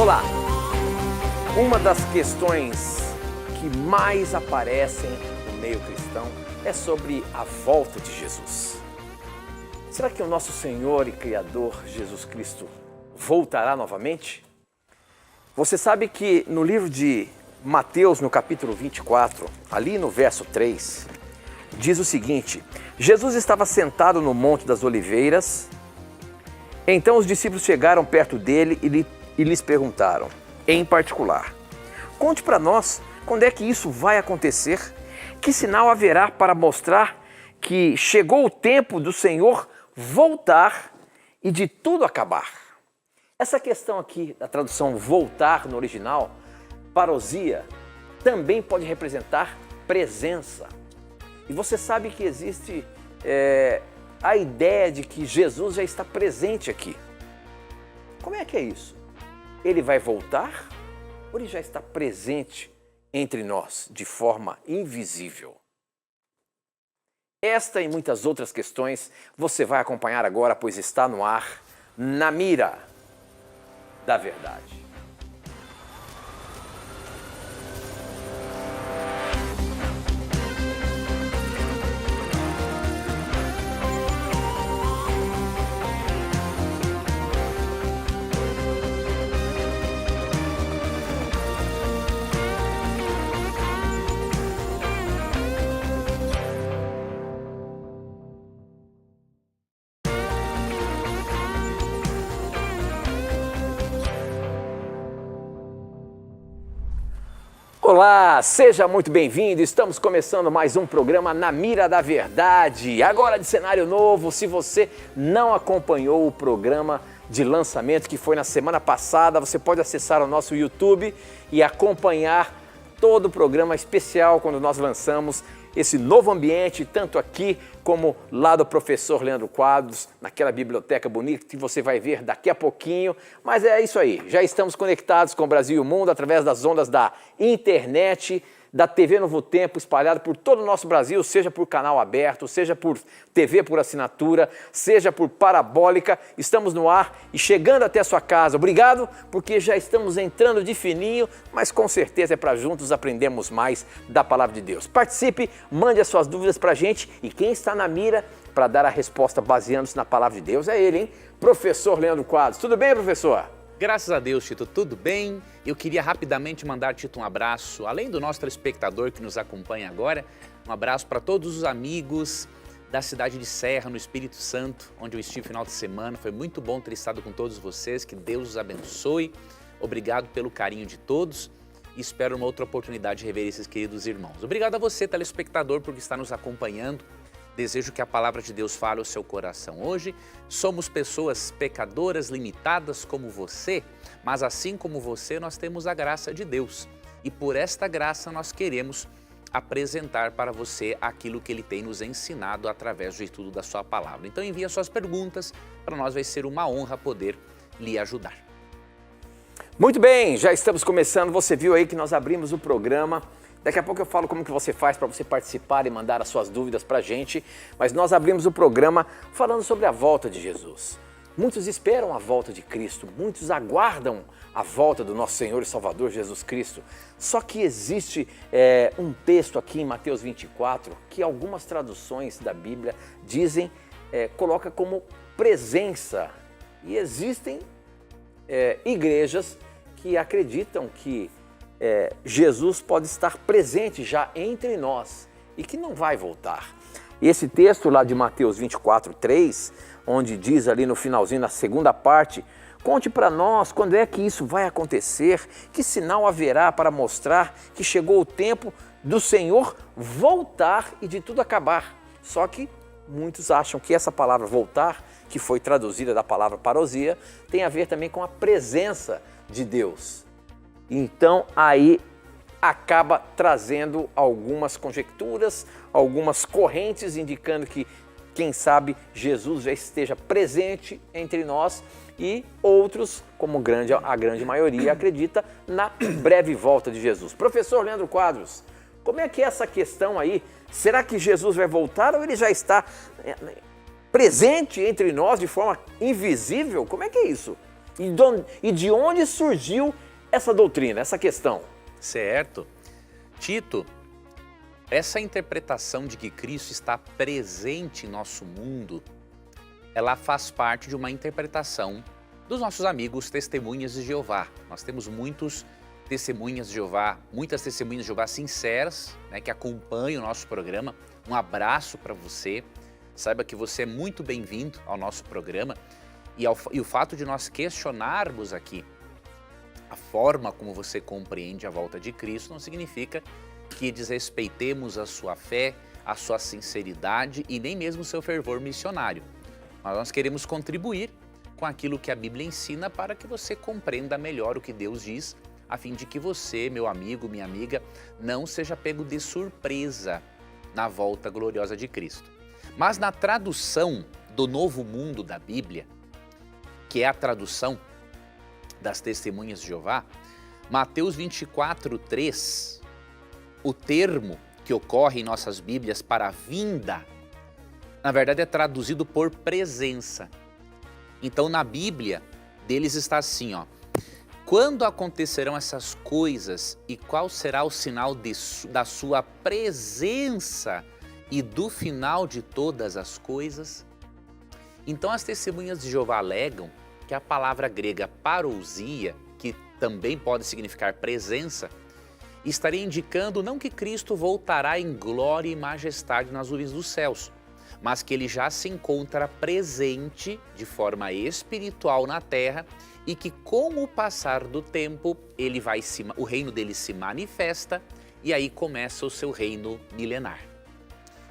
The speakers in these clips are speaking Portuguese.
Olá! Uma das questões que mais aparecem no meio cristão é sobre a volta de Jesus. Será que o nosso Senhor e Criador Jesus Cristo voltará novamente? Você sabe que no livro de Mateus, no capítulo 24, ali no verso 3, diz o seguinte: Jesus estava sentado no Monte das Oliveiras. Então os discípulos chegaram perto dele e lhes perguntaram, em particular: conte para nós quando é que isso vai acontecer? Que sinal haverá para mostrar que chegou o tempo do Senhor voltar e de tudo acabar? Essa questão aqui da tradução voltar no original, parousia, também pode representar presença. E você sabe que existe a ideia de que Jesus já está presente aqui. Como é que é isso? Ele vai voltar ou ele já está presente entre nós de forma invisível? Esta e muitas outras questões você vai acompanhar agora, pois está no ar, Na Mira da Verdade. Olá, seja muito bem-vindo. Estamos começando mais um programa Na Mira da Verdade. Agora de cenário novo, se você não acompanhou o programa de lançamento que foi na semana passada, você pode acessar o nosso YouTube e acompanhar todo o programa especial quando nós lançamos esse novo ambiente, tanto aqui como lá do professor Leandro Quadros, naquela biblioteca bonita que você vai ver daqui a pouquinho. Mas é isso aí, já estamos conectados com o Brasil e o mundo através das ondas da internet, da TV Novo Tempo, espalhado por todo o nosso Brasil, seja por canal aberto, seja por TV por assinatura, seja por parabólica. Estamos no ar e chegando até a sua casa. Obrigado, porque já estamos entrando de fininho, mas com certeza é para juntos aprendermos mais da Palavra de Deus. Participe, mande as suas dúvidas para a gente e quem está na mira para dar a resposta baseando-se na Palavra de Deus é ele, hein? Professor Leandro Quadros. Tudo bem, professor? Graças a Deus, Tito, tudo bem? Eu queria rapidamente mandar, Tito, um abraço, além do nosso telespectador que nos acompanha agora, um abraço para todos os amigos da cidade de Serra, no Espírito Santo, onde eu estive no final de semana. Foi muito bom ter estado com todos vocês, que Deus os abençoe. Obrigado pelo carinho de todos e espero uma outra oportunidade de rever esses queridos irmãos. Obrigado a você, telespectador, por estar nos acompanhando. Desejo que a palavra de Deus fale ao seu coração. Hoje somos pessoas pecadoras, limitadas como você, mas assim como você, nós temos a graça de Deus. E por esta graça nós queremos apresentar para você aquilo que Ele tem nos ensinado através do estudo da sua palavra. Então envie as suas perguntas, para nós vai ser uma honra poder lhe ajudar. Muito bem, já estamos começando. Você viu aí que nós abrimos o programa. Daqui a pouco eu falo como que você faz para você participar e mandar as suas dúvidas para a gente. Mas nós abrimos o programa falando sobre a volta de Jesus. Muitos esperam a volta de Cristo, muitos aguardam a volta do nosso Senhor e Salvador Jesus Cristo. Só que existe um texto aqui em Mateus 24 que algumas traduções da Bíblia dizem, coloca como presença. E existem igrejas que acreditam que Jesus pode estar presente já entre nós e que não vai voltar. Esse texto lá de Mateus 24, 3, onde diz ali no finalzinho, na segunda parte, conte para nós quando é que isso vai acontecer, que sinal haverá para mostrar que chegou o tempo do Senhor voltar e de tudo acabar. Só que muitos acham que essa palavra voltar, que foi traduzida da palavra parousia, tem a ver também com a presença de Deus. Então aí acaba trazendo algumas conjecturas, algumas correntes indicando que, quem sabe, Jesus já esteja presente entre nós e outros, como a grande maioria, acredita na breve volta de Jesus. Professor Leandro Quadros, como é que é essa questão aí? Será que Jesus vai voltar ou ele já está presente entre nós de forma invisível? Como é que é isso? E de onde surgiu essa doutrina, essa questão? Certo. Tito, essa interpretação de que Cristo está presente em nosso mundo, ela faz parte de uma interpretação dos nossos amigos testemunhas de Jeová. Nós temos muitas testemunhas de Jeová sinceras, né, que acompanham o nosso programa. Um abraço para você. Saiba que você é muito bem-vindo ao nosso programa. E o fato de nós questionarmos aqui a forma como você compreende a volta de Cristo não significa que desrespeitemos a sua fé, a sua sinceridade e nem mesmo o seu fervor missionário. Mas nós queremos contribuir com aquilo que a Bíblia ensina para que você compreenda melhor o que Deus diz, a fim de que você, meu amigo, minha amiga, não seja pego de surpresa na volta gloriosa de Cristo. Mas na tradução do Novo Mundo da Bíblia, que é a tradução das Testemunhas de Jeová, Mateus 24:3, o termo que ocorre em nossas Bíblias para vinda, na verdade é traduzido por presença. Então na Bíblia deles está assim, ó: quando acontecerão essas coisas e qual será o sinal da sua presença e do final de todas as coisas? Então as Testemunhas de Jeová alegam que a palavra grega parousia, que também pode significar presença, estaria indicando não que Cristo voltará em glória e majestade nas nuvens dos céus, mas que ele já se encontra presente de forma espiritual na terra e que com o passar do tempo o reino dele se manifesta e aí começa o seu reino milenar.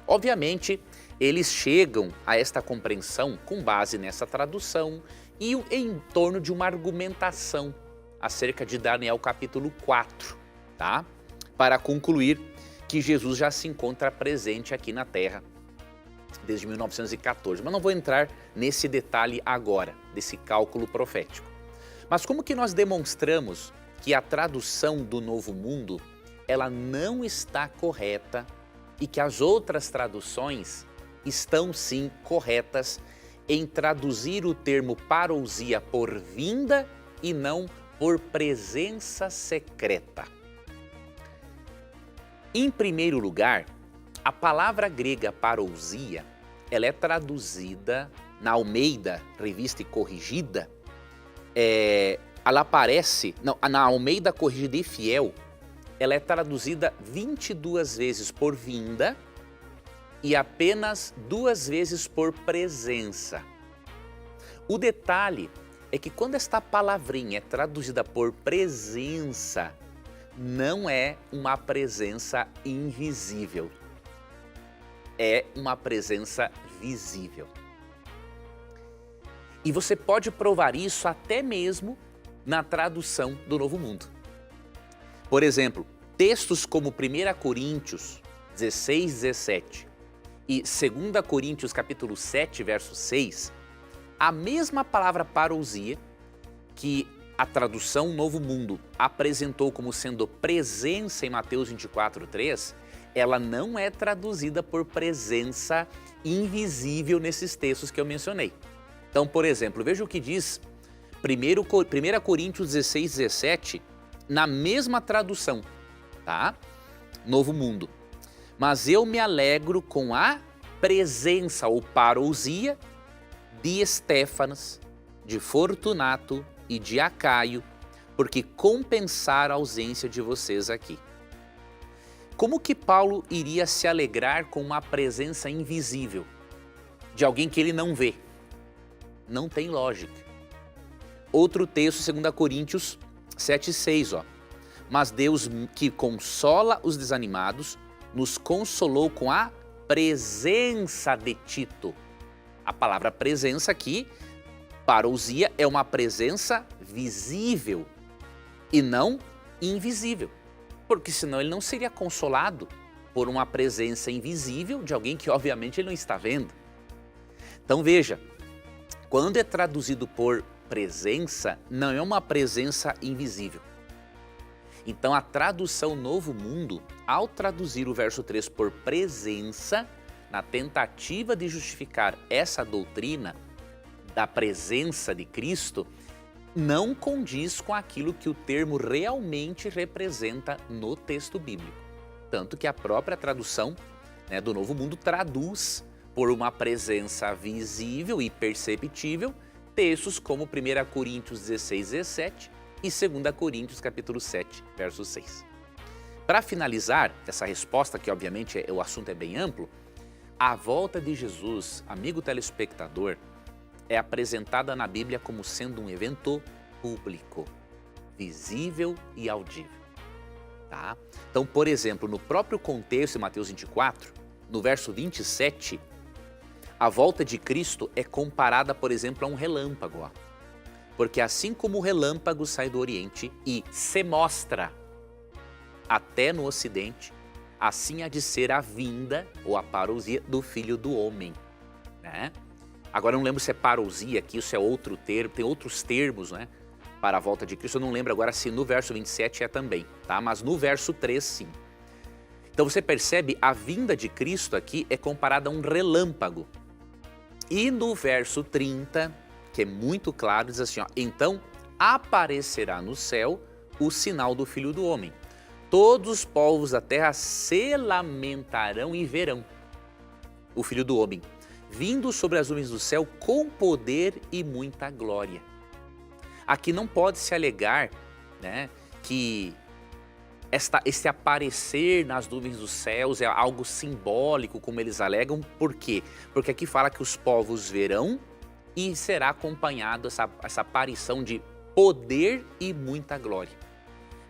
Obviamente, eles chegam a esta compreensão com base nessa tradução e em torno de uma argumentação acerca de Daniel capítulo 4, tá? Para concluir que Jesus já se encontra presente aqui na terra desde 1914, mas não vou entrar nesse detalhe agora, desse cálculo profético. Mas como que nós demonstramos que a tradução do Novo Mundo, ela não está correta e que as outras traduções estão sim corretas em traduzir o termo parousia por vinda e não por presença secreta? Em primeiro lugar, a palavra grega parousia, ela é traduzida na Almeida, Revista e Corrigida, ela aparece, na Almeida Corrigida e Fiel, ela é traduzida 22 vezes por vinda e apenas 2 vezes por presença. O detalhe é que quando esta palavrinha é traduzida por presença, não é uma presença invisível, é uma presença visível. E você pode provar isso até mesmo na tradução do Novo Mundo. Por exemplo, textos como 1 Coríntios 16, 17 e 2 Coríntios capítulo 7, verso 6, a mesma palavra parousia que a tradução Novo Mundo apresentou como sendo presença em Mateus 24, 3, ela não é traduzida por presença invisível nesses textos que eu mencionei. Então, por exemplo, veja o que diz 1 Coríntios 16, 17, na mesma tradução, tá? Novo Mundo. Mas eu me alegro com a presença ou parousia de Estéfanas, de Fortunato e de Acaio, porque compensaram a ausência de vocês aqui. Como que Paulo iria se alegrar com uma presença invisível de alguém que ele não vê? Não tem lógica. Outro texto, 2 Coríntios 7,6, ó. Mas Deus que consola os desanimados, nos consolou com a presença de Tito. A palavra presença aqui, parousia, é uma presença visível e não invisível. Porque senão ele não seria consolado por uma presença invisível de alguém que obviamente ele não está vendo. Então veja, quando é traduzido por presença, não é uma presença invisível. Então a tradução Novo Mundo, ao traduzir o verso 3 por presença, na tentativa de justificar essa doutrina da presença de Cristo, não condiz com aquilo que o termo realmente representa no texto bíblico. Tanto que a própria tradução, né, do Novo Mundo traduz por uma presença visível e perceptível textos como 1 Coríntios 16, 17 e 2 Coríntios capítulo 7, verso 6. Para finalizar essa resposta, que obviamente o assunto é bem amplo, a volta de Jesus, amigo telespectador, é apresentada na Bíblia como sendo um evento público, visível e audível. Tá? Então, por exemplo, no próprio contexto de Mateus 24, no verso 27, a volta de Cristo é comparada, por exemplo, a um relâmpago. Ó. Porque assim como o relâmpago sai do Oriente e se mostra até no Ocidente, assim há de ser a vinda ou a parousia do Filho do Homem. Né? Agora eu não lembro se é parousia aqui, isso é outro termo, tem outros termos, né, para a volta de Cristo. Eu não lembro agora se no verso 27 é também, tá? Mas no verso 3 sim. Então você percebe, a vinda de Cristo aqui é comparada a um relâmpago. E no verso 30, que é muito claro, diz assim, ó, então aparecerá no céu o sinal do Filho do Homem. Todos os povos da terra se lamentarão e verão o Filho do Homem, vindo sobre as nuvens do céu com poder e muita glória. Aqui não pode se alegar, né, que esse aparecer nas nuvens dos céus é algo simbólico, como eles alegam. Por quê? Porque aqui fala que os povos verão e será acompanhado essa aparição de poder e muita glória.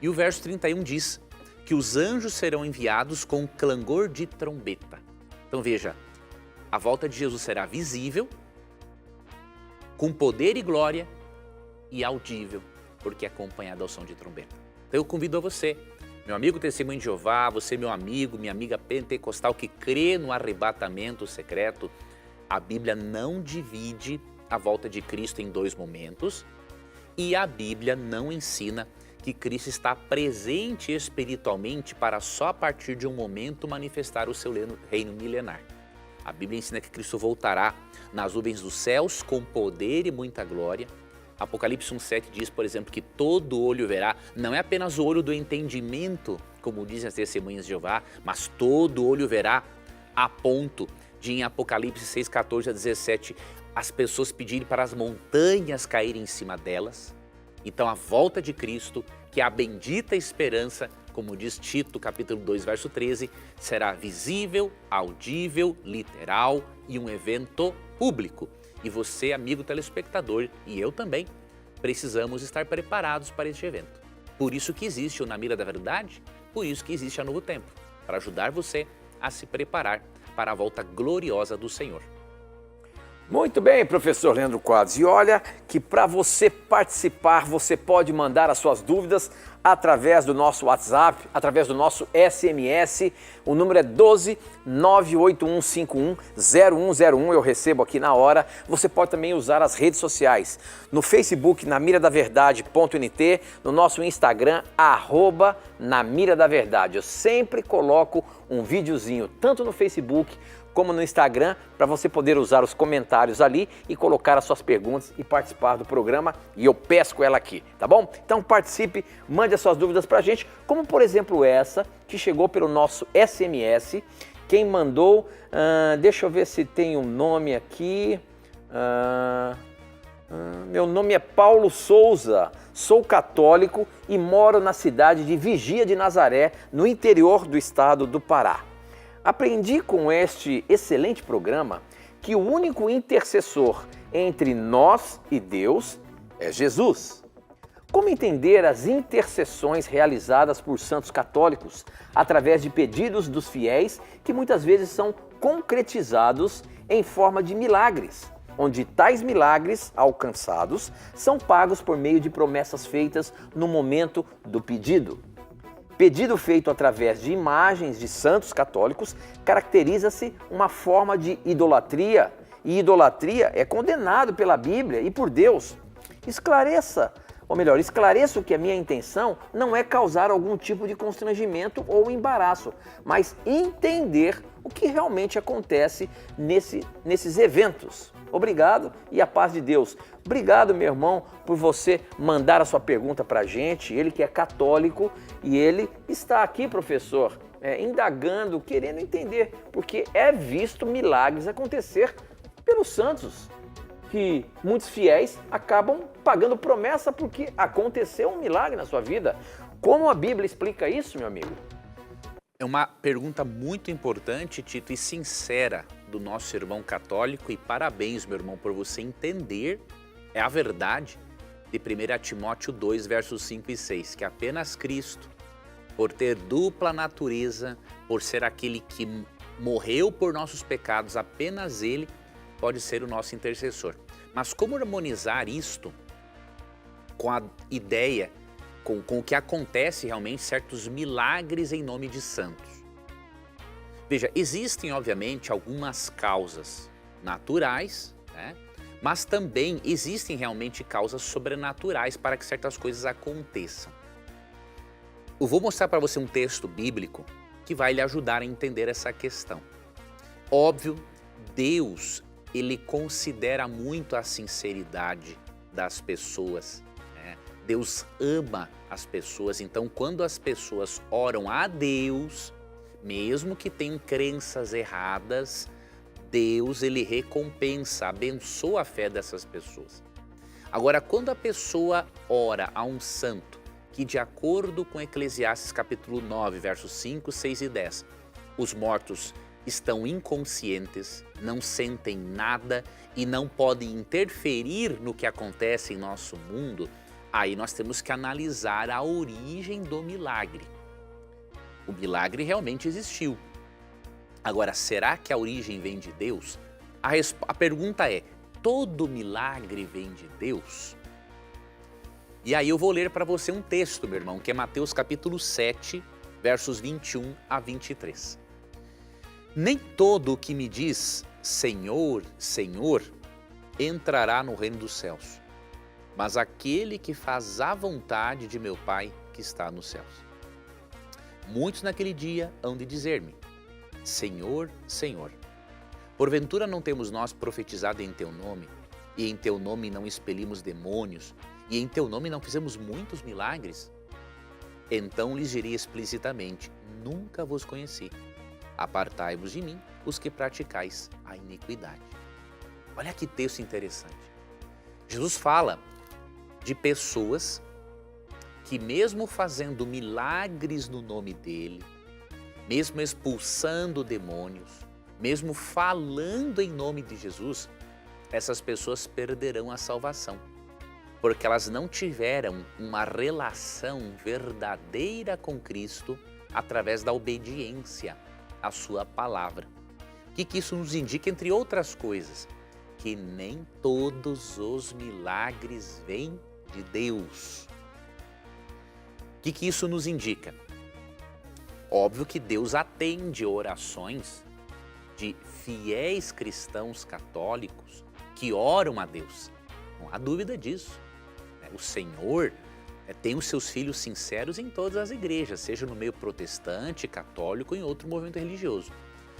E o verso 31 diz que os anjos serão enviados com clangor de trombeta. Então veja, a volta de Jesus será visível, com poder e glória e audível, porque é acompanhada ao som de trombeta. Então eu convido a você, meu amigo testemunho de Jeová, você meu amigo, minha amiga pentecostal que crê no arrebatamento secreto, a Bíblia não divide a volta de Cristo em dois momentos e a Bíblia não ensina que Cristo está presente espiritualmente para só a partir de um momento manifestar o seu reino milenar. A Bíblia ensina que Cristo voltará nas nuvens dos céus com poder e muita glória. Apocalipse 1,7 diz, por exemplo, que todo olho verá, não é apenas o olho do entendimento, como dizem as testemunhas de Jeová, mas todo olho verá, a ponto de em Apocalipse 6,14 a 17, as pessoas pedirem para as montanhas caírem em cima delas. Então a volta de Cristo, que é a bendita esperança, como diz Tito, capítulo 2, verso 13, será visível, audível, literal e um evento público. E você, amigo telespectador, e eu também, precisamos estar preparados para este evento. Por isso que existe o Na Mira da Verdade, por isso que existe a Novo Tempo, para ajudar você a se preparar para a volta gloriosa do Senhor. Muito bem, professor Leandro Quadros. E olha que para você participar, você pode mandar as suas dúvidas através do nosso WhatsApp, através do nosso SMS. O número é 12 98151 0101. Eu recebo aqui na hora. Você pode também usar as redes sociais. No Facebook, namiradaverdade.nt, no nosso Instagram, @namiradaverdade. Eu sempre coloco um videozinho, tanto no Facebook como no Instagram, para você poder usar os comentários ali e colocar as suas perguntas e participar do programa, e eu pesco ela aqui, tá bom? Então participe, mande as suas dúvidas pra gente, como por exemplo essa, que chegou pelo nosso SMS. Quem mandou, deixa eu ver se tem um nome aqui, meu nome é Paulo Souza, sou católico e moro na cidade de Vigia de Nazaré, no interior do estado do Pará. Aprendi com este excelente programa que o único intercessor entre nós e Deus é Jesus. Como entender as intercessões realizadas por santos católicos através de pedidos dos fiéis que muitas vezes são concretizados em forma de milagres, onde tais milagres alcançados são pagos por meio de promessas feitas no momento do pedido? Pedido feito através de imagens de santos católicos caracteriza-se uma forma de idolatria, e idolatria é condenado pela Bíblia e por Deus. Esclareça que a minha intenção não é causar algum tipo de constrangimento ou embaraço, mas entender o que realmente acontece nesses eventos. Obrigado e a paz de Deus. Obrigado, meu irmão, por você mandar a sua pergunta para a gente. Ele que é católico e ele está aqui, professor, indagando, querendo entender, porque é visto milagres acontecer pelos santos, que muitos fiéis acabam pagando promessa porque aconteceu um milagre na sua vida. Como a Bíblia explica isso, meu amigo? É uma pergunta muito importante, Tito, e sincera do nosso irmão católico. E parabéns, meu irmão, por você entender a verdade de 1 Timóteo 2, versos 5 e 6, que apenas Cristo, por ter dupla natureza, por ser aquele que morreu por nossos pecados, apenas Ele pode ser o nosso intercessor. Mas como harmonizar isto com a ideia, com o que acontece realmente, certos milagres em nome de santos? Veja, existem obviamente algumas causas naturais, né? Mas também existem realmente causas sobrenaturais para que certas coisas aconteçam. Eu vou mostrar para você um texto bíblico que vai lhe ajudar a entender essa questão. Óbvio, Deus, Ele considera muito a sinceridade das pessoas, né? Deus ama as pessoas, então quando as pessoas oram a Deus, mesmo que tenham crenças erradas, Deus, Ele recompensa, abençoa a fé dessas pessoas. Agora, quando a pessoa ora a um santo, que de acordo com Eclesiastes capítulo 9, versos 5, 6 e 10, os mortos estão inconscientes, não sentem nada e não podem interferir no que acontece em nosso mundo, aí nós temos que analisar a origem do milagre. O milagre realmente existiu. Agora, será que a origem vem de Deus? A pergunta é, todo milagre vem de Deus? E aí eu vou ler para você um texto, meu irmão, que é Mateus capítulo 7, versos 21 a 23. Nem todo o que me diz Senhor, Senhor, entrará no reino dos céus, mas aquele que faz a vontade de meu Pai que está nos céus. Muitos naquele dia hão de dizer-me, Senhor, Senhor, porventura não temos nós profetizado em Teu nome, e em Teu nome não expelimos demônios, e em Teu nome não fizemos muitos milagres? Então lhes direi explicitamente, nunca vos conheci. Apartai-vos de mim, os que praticais a iniquidade. Olha que texto interessante. Jesus fala de pessoas que mesmo fazendo milagres no nome dele, mesmo expulsando demônios, mesmo falando em nome de Jesus, essas pessoas perderão a salvação, porque elas não tiveram uma relação verdadeira com Cristo através da obediência à sua palavra. O que isso nos indica, entre outras coisas? Que nem todos os milagres vêm de Deus. O que isso nos indica? Óbvio que Deus atende orações de fiéis cristãos católicos que oram a Deus. Não há dúvida disso. O Senhor tem os seus filhos sinceros em todas as igrejas, seja no meio protestante, católico ou em outro movimento religioso.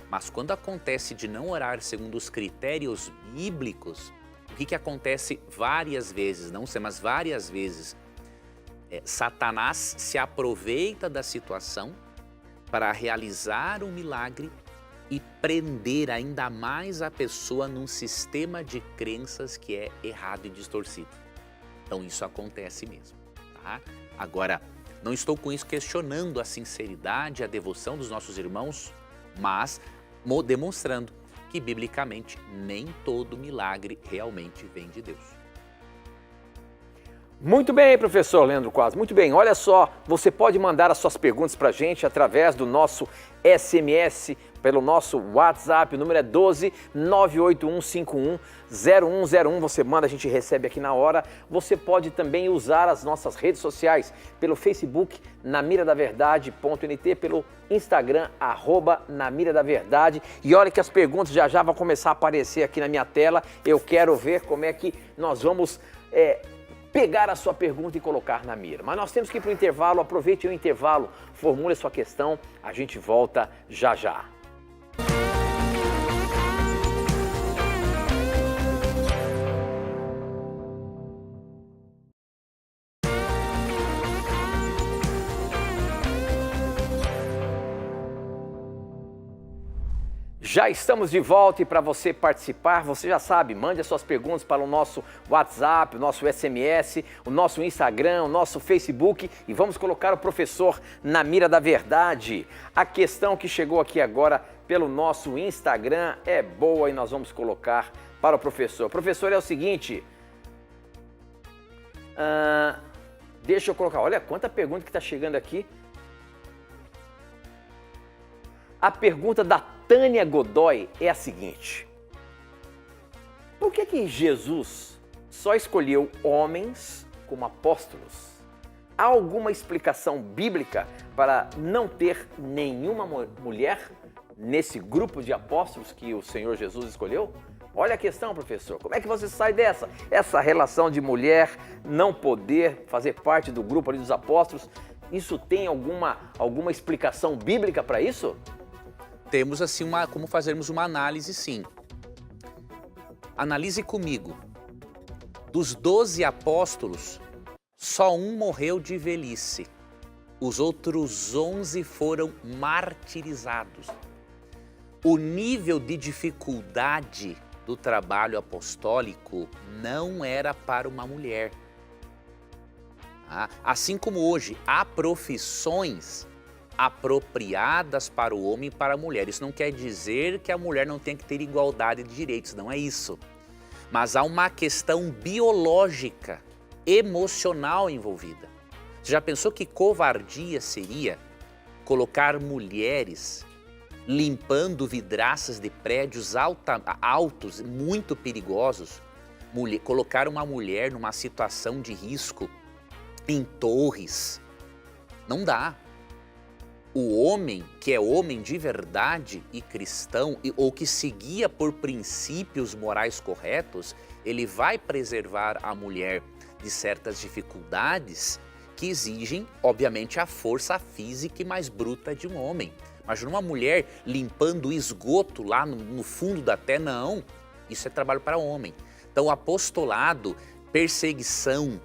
Mas quando acontece de não orar segundo os critérios bíblicos, o que acontece várias vezes, não sei, mas várias vezes, Satanás se aproveita da situação para realizar um milagre e prender ainda mais a pessoa num sistema de crenças que é errado e distorcido. Então isso acontece mesmo, tá? Agora, não estou com isso questionando a sinceridade, a devoção dos nossos irmãos, mas demonstrando que biblicamente nem todo milagre realmente vem de Deus. Muito bem, professor Leandro Quadros, muito bem. Olha só, você pode mandar as suas perguntas para a gente através do nosso SMS, pelo nosso WhatsApp, o número é 12 98151 0101. Você manda, a gente recebe aqui na hora. Você pode também usar as nossas redes sociais, pelo Facebook, namiradaverdade.nt, pelo Instagram, @namiradaverdade. E olha que as perguntas já vão começar a aparecer aqui na minha tela. Eu quero ver como é que nós vamos pegar a sua pergunta e colocar na mira. Mas nós temos que ir para o intervalo, aproveite o intervalo, formule a sua questão, a gente volta já já. Já estamos de volta e para você participar, você já sabe, mande as suas perguntas para o nosso WhatsApp, o nosso SMS, o nosso Instagram, o nosso Facebook e vamos colocar o professor na mira da verdade. A questão que chegou aqui agora pelo nosso Instagram é boa e nós vamos colocar para o professor. Professor, é o seguinte, deixa eu colocar, olha quanta pergunta que está chegando aqui. A pergunta da Tânia Godoy é a seguinte: por que Jesus só escolheu homens como apóstolos? Há alguma explicação bíblica para não ter nenhuma mulher nesse grupo de apóstolos que o Senhor Jesus escolheu? Olha a questão, professor. Como é que você sai dessa? Essa relação de mulher não poder fazer parte do grupo ali dos apóstolos, isso tem alguma explicação bíblica para isso? Temos assim como fazermos uma análise, sim. Analise comigo. Dos 12 apóstolos, só um morreu de velhice. Os outros 11 foram martirizados. O nível de dificuldade do trabalho apostólico não era para uma mulher. Assim como hoje há profissões apropriadas para o homem e para a mulher. Isso não quer dizer que a mulher não tem que ter igualdade de direitos, não é isso. Mas há uma questão biológica, emocional envolvida. Você já pensou que covardia seria colocar mulheres limpando vidraças de prédios altos, muito perigosos? Colocar uma mulher numa situação de risco em torres? Não dá. O homem, que é homem de verdade e cristão, ou que se guia por princípios morais corretos, ele vai preservar a mulher de certas dificuldades que exigem, obviamente, a força física e mais bruta de um homem. Imagina uma mulher limpando o esgoto lá no fundo da terra, não. Isso é trabalho para homem. Então, apostolado, perseguição,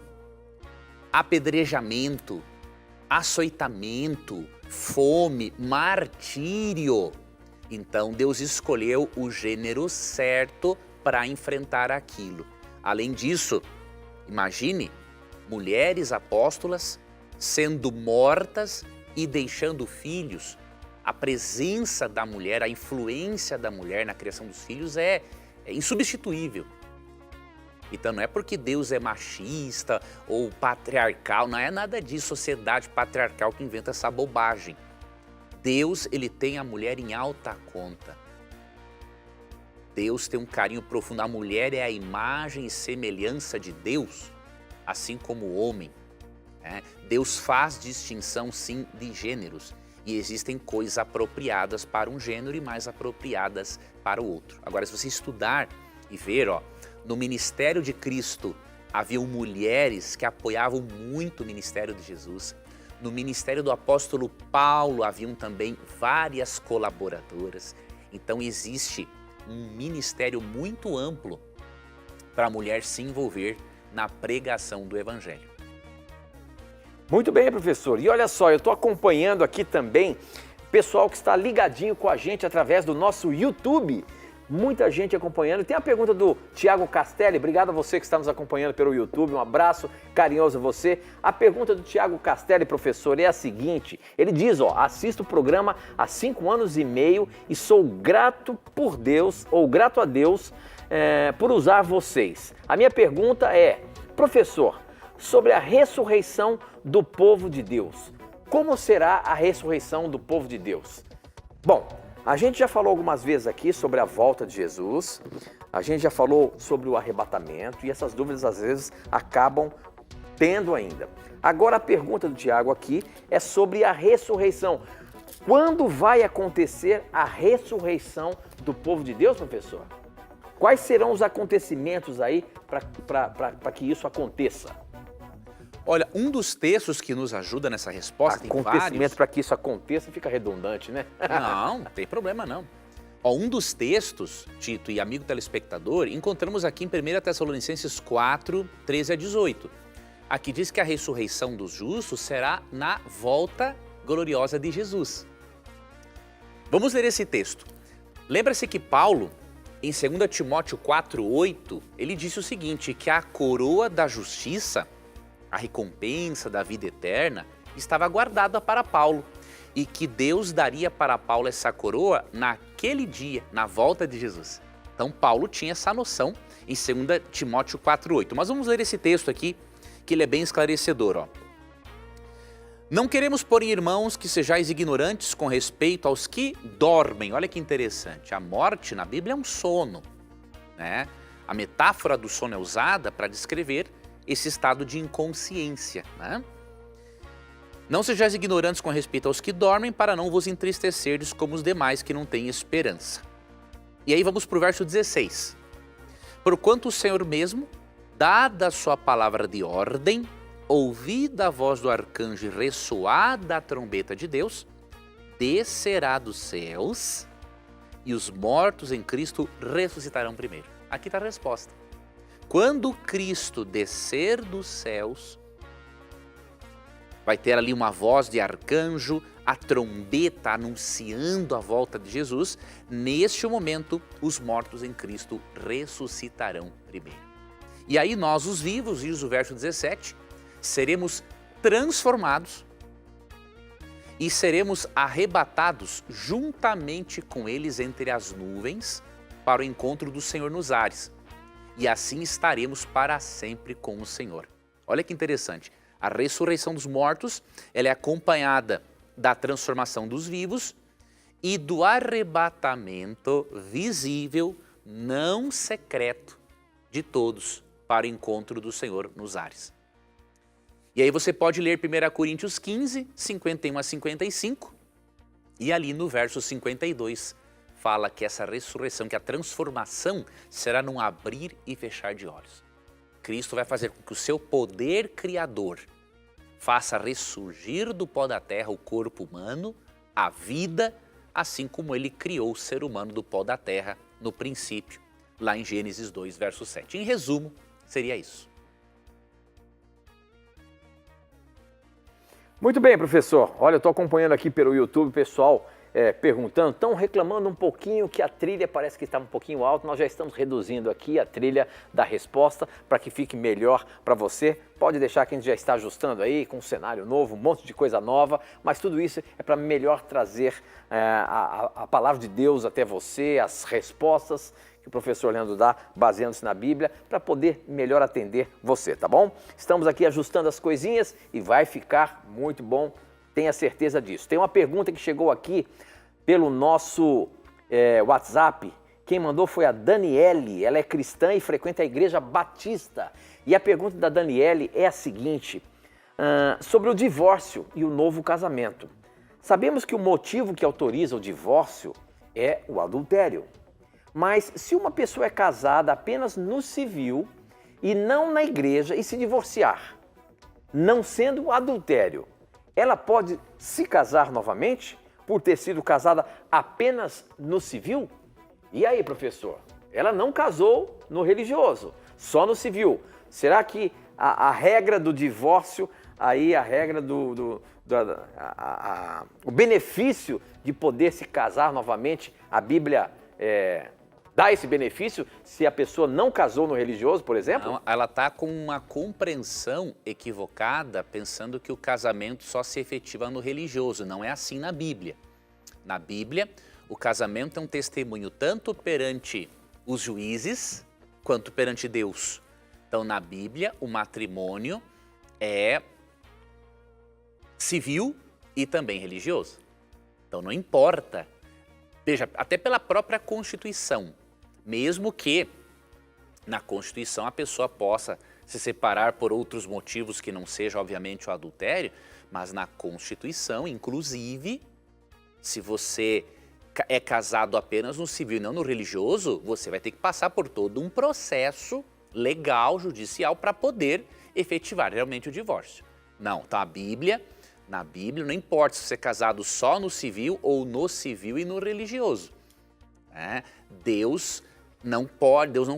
apedrejamento, açoitamento, fome, martírio. Então Deus escolheu o gênero certo para enfrentar aquilo. Além disso, imagine mulheres apóstolas sendo mortas e deixando filhos. A presença da mulher, a influência da mulher na criação dos filhos é insubstituível. Então não é porque Deus é machista ou patriarcal, não é nada disso, sociedade patriarcal que inventa essa bobagem. Deus, ele tem a mulher em alta conta. Deus tem um carinho profundo. A mulher é a imagem e semelhança de Deus, assim como o homem. Deus faz distinção, sim, de gêneros. E existem coisas apropriadas para um gênero e mais apropriadas para o outro. Agora, se você estudar e ver, no ministério de Cristo, haviam mulheres que apoiavam muito o ministério de Jesus. No ministério do apóstolo Paulo, haviam também várias colaboradoras. Então, existe um ministério muito amplo para a mulher se envolver na pregação do Evangelho. Muito bem, professor. E olha só, eu estou acompanhando aqui também o pessoal que está ligadinho com a gente através do nosso YouTube. Muita gente acompanhando. Tem a pergunta do Tiago Castelli. Obrigado a você que está nos acompanhando pelo YouTube. Um abraço carinhoso a você. A pergunta do Tiago Castelli, professor, é a seguinte. Ele diz, assisto o programa há 5 anos e meio e sou grato por Deus, ou grato a Deus, por usar vocês. A minha pergunta é, professor, sobre a ressurreição do povo de Deus. Como será a ressurreição do povo de Deus? Bom, a gente já falou algumas vezes aqui sobre a volta de Jesus, a gente já falou sobre o arrebatamento e essas dúvidas às vezes acabam tendo ainda. Agora a pergunta do Tiago aqui é sobre a ressurreição. Quando vai acontecer a ressurreição do povo de Deus, professor? Quais serão os acontecimentos aí para que isso aconteça? Olha, um dos textos que nos ajuda nessa resposta, tem vários... Acontecimento para que isso aconteça fica redundante, né? Não tem problema não. Um dos textos, Tito e amigo telespectador, encontramos aqui em 1 Tessalonicenses 4, 13 a 18. Aqui diz que a ressurreição dos justos será na volta gloriosa de Jesus. Vamos ler esse texto. Lembra-se que Paulo, em 2 Timóteo 4:8, ele disse o seguinte, que a coroa da justiça, a recompensa da vida eterna, estava guardada para Paulo e que Deus daria para Paulo essa coroa naquele dia, na volta de Jesus. Então Paulo tinha essa noção em 2 Timóteo 4:8. Mas vamos ler esse texto aqui, que ele é bem esclarecedor, ó. Não queremos, porém, irmãos, que sejais ignorantes com respeito aos que dormem. Olha que interessante, a morte na Bíblia é um sono, né? A metáfora do sono é usada para descrever esse estado de inconsciência, né? Não sejais ignorantes com respeito aos que dormem, para não vos entristecerdes como os demais que não têm esperança. E aí vamos para o verso 16. Porquanto o Senhor mesmo, dada a sua palavra de ordem, ouvida a voz do arcanjo e ressoada a trombeta de Deus, descerá dos céus e os mortos em Cristo ressuscitarão primeiro. Aqui está a resposta. Quando Cristo descer dos céus, vai ter ali uma voz de arcanjo, a trombeta anunciando a volta de Jesus. Neste momento, os mortos em Cristo ressuscitarão primeiro. E aí nós, os vivos, diz o verso 17, seremos transformados e seremos arrebatados juntamente com eles entre as nuvens para o encontro do Senhor nos ares. E assim estaremos para sempre com o Senhor. Olha que interessante. A ressurreição dos mortos, ela é acompanhada da transformação dos vivos e do arrebatamento visível, não secreto, de todos para o encontro do Senhor nos ares. E aí você pode ler 1 Coríntios 15, 51 a 55, e ali no verso 52 fala que essa ressurreição, que a transformação será num abrir e fechar de olhos. Cristo vai fazer com que o seu poder criador faça ressurgir do pó da terra o corpo humano, a vida, assim como ele criou o ser humano do pó da terra no princípio, lá em Gênesis 2, verso 7. Em resumo, seria isso. Muito bem, professor. Olha, eu estou acompanhando aqui pelo YouTube o pessoal perguntando, estão reclamando um pouquinho que a trilha parece que está um pouquinho alta. Nós já estamos reduzindo aqui a trilha da resposta para que fique melhor para você. Pode deixar que a gente já está ajustando aí com um cenário novo, um monte de coisa nova, mas tudo isso é para melhor trazer a palavra de Deus até você, as respostas que o professor Leandro dá, baseando-se na Bíblia, para poder melhor atender você, tá bom? Estamos aqui ajustando as coisinhas e vai ficar muito bom, tenha certeza disso. Tem uma pergunta que chegou aqui pelo nosso WhatsApp. Quem mandou foi a Daniele, ela é cristã e frequenta a Igreja Batista. E a pergunta da Daniele é a seguinte, sobre o divórcio e o novo casamento. Sabemos que o motivo que autoriza o divórcio é o adultério. Mas se uma pessoa é casada apenas no civil e não na igreja e se divorciar, não sendo adultério, ela pode se casar novamente por ter sido casada apenas no civil? E aí, professor? Ela não casou no religioso, só no civil. Será que a regra do divórcio, aí a regra o benefício de poder se casar novamente, a Bíblia dá esse benefício se a pessoa não casou no religioso, por exemplo? Não, ela está com uma compreensão equivocada, pensando que o casamento só se efetiva no religioso. Não é assim na Bíblia. Na Bíblia, o casamento é um testemunho tanto perante os juízes quanto perante Deus. Então, na Bíblia, o matrimônio é civil e também religioso. Então, não importa. Veja, até pela própria Constituição, mesmo que na Constituição a pessoa possa se separar por outros motivos que não seja, obviamente, o adultério, mas na Constituição, inclusive, se você é casado apenas no civil e não no religioso, você vai ter que passar por todo um processo legal, judicial, para poder efetivar realmente o divórcio. Não, então na Bíblia não importa se você é casado só no civil ou no civil e no religioso. Deus não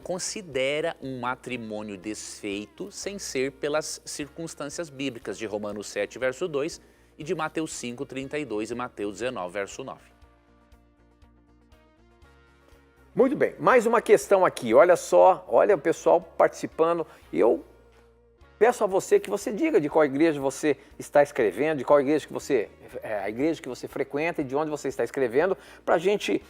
considera um matrimônio desfeito sem ser pelas circunstâncias bíblicas de Romanos 7, verso 2 e de Mateus 5, 32 e Mateus 19, verso 9. Muito bem, mais uma questão aqui, olha só, olha o pessoal participando e eu peço a você que você diga de qual igreja você está escrevendo, de qual igreja que você, a igreja que você frequenta e de onde você está escrevendo, para a gente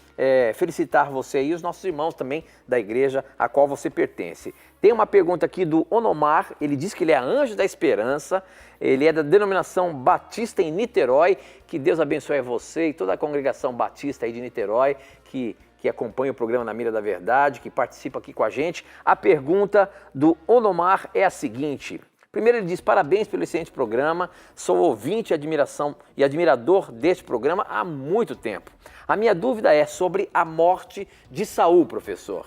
felicitar você e os nossos irmãos também da igreja a qual você pertence. Tem uma pergunta aqui do Onomar, ele diz que ele é Anjo da Esperança, ele é da denominação Batista em Niterói, que Deus abençoe você e toda a congregação Batista aí de Niterói, que acompanha o programa Na Mira da Verdade, que participa aqui com a gente. A pergunta do Onomar é a seguinte. Primeiro ele diz, parabéns pelo excelente programa, sou ouvinte e admirador deste programa há muito tempo. A minha dúvida é sobre a morte de Saul, professor.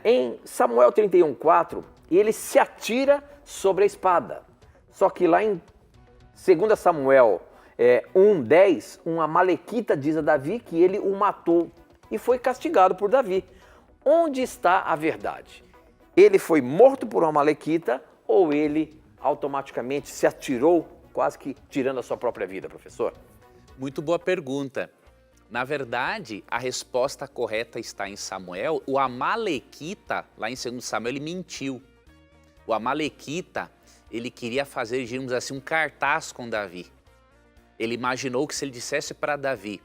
Em Samuel 31:4, ele se atira sobre a espada. Só que lá em 2 Samuel 1:10, um amalequita diz a Davi que ele o matou e foi castigado por Davi. Onde está a verdade? Ele foi morto por um amalequita ou ele automaticamente se atirou, quase que tirando a sua própria vida, professor? Muito boa pergunta. Na verdade, a resposta correta está em Samuel. O amalequita, lá em 2 Samuel, ele mentiu. O amalequita, ele queria fazer, digamos assim, um cartaz com Davi. Ele imaginou que se ele dissesse para Davi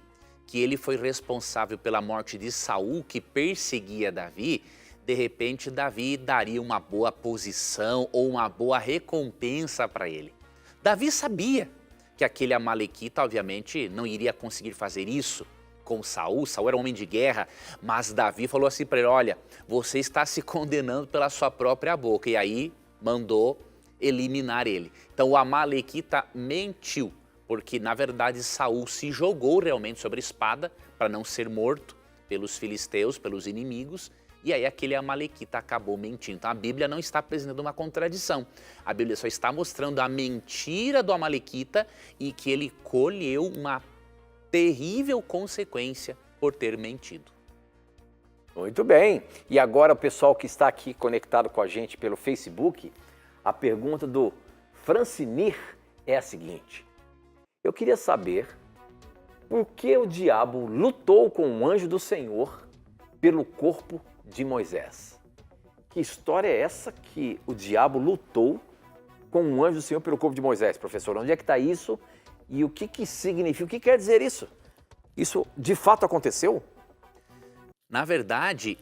que ele foi responsável pela morte de Saul, que perseguia Davi, de repente Davi daria uma boa posição ou uma boa recompensa para ele. Davi sabia que aquele amalequita, obviamente, não iria conseguir fazer isso com Saul. Saul era um homem de guerra, mas Davi falou assim para ele, olha, você está se condenando pela sua própria boca. E aí mandou eliminar ele. Então o amalequita mentiu, porque na verdade Saul se jogou realmente sobre a espada para não ser morto pelos filisteus, pelos inimigos, e aí aquele amalequita acabou mentindo. Então a Bíblia não está apresentando uma contradição. A Bíblia só está mostrando a mentira do amalequita e que ele colheu uma terrível consequência por ter mentido. Muito bem. E agora o pessoal que está aqui conectado com a gente pelo Facebook, a pergunta do Francinir é a seguinte. Eu queria saber por que o diabo lutou com o anjo do Senhor pelo corpo de Moisés. Que história é essa que o diabo lutou com o anjo do Senhor pelo corpo de Moisés, professor? Onde é que está isso e o que significa? O que quer dizer isso? Isso de fato aconteceu? Na verdade,